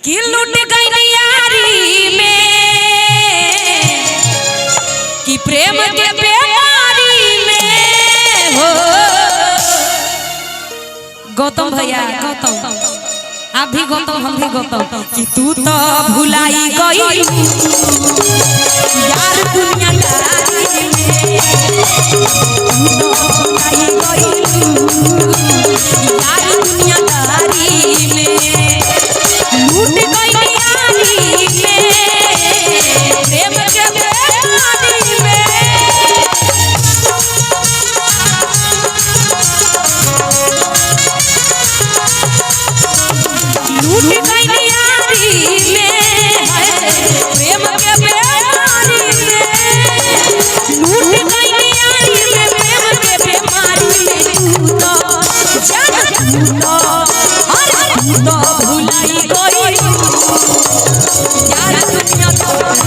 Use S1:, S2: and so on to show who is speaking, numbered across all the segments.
S1: कि लुट गई यारी में कि प्रेम के बीमारी में हो। गौतम भैया गौतम आप भी गौतम हम भी गौतम कि तू तो भुलाई गई यार दुनियादारी में, तू तो भुलाई गई यार दुनियादारी में, लूट गई यारी में प्रेम के बीमारी में। लूट गई यारी में प्रेम के बीमारी में, लूट गई यारी में प्रेम के बीमारी में। तू तो जान तू तो भुलाई गई यार दुनियादारी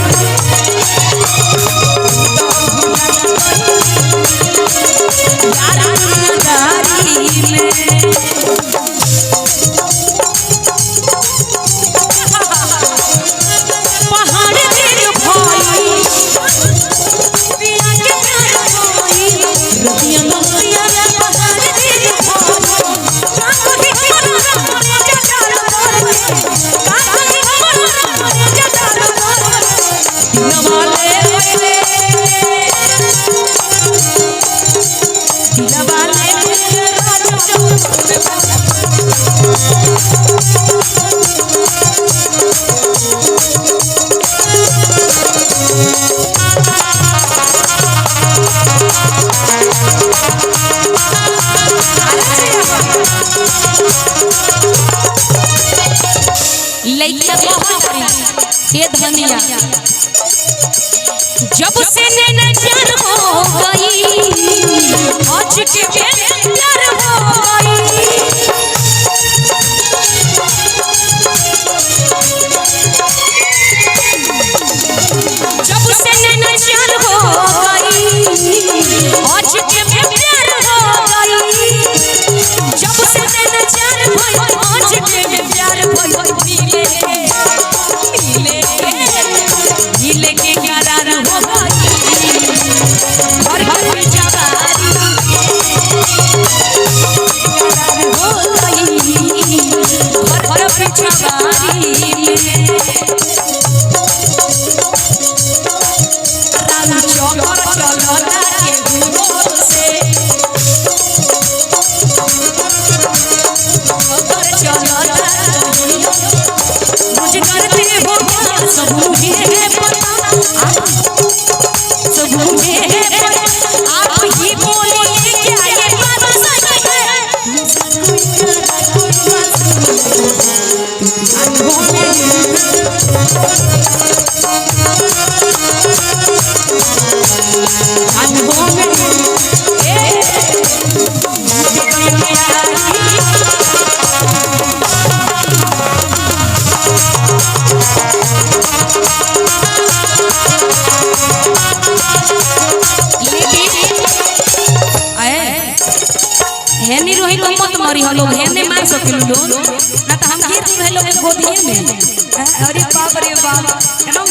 S1: में। ये धनिया जब से नैना जान हो गई आज के प्यार हो गई। जब से नैना जान हो गई आज के प्यार हो गई। जब से नैना जान हो आज के प्यार हो गई। मिले के करार हो गई हर हर जवारी करार हो गई हर हर जवारी में। राम चौकर चलता के घूमो से चौकर चलता मुझे करते हो सब मुझे सब मुझे आप ही बोलिए क्या ये बात सच है। हेनी रोही तो मत मरी हम लोग हेने मार सकिलु लोग ना तो हम गिर रहे लोग गोदिए में। अरे बाप रे बाप एकदम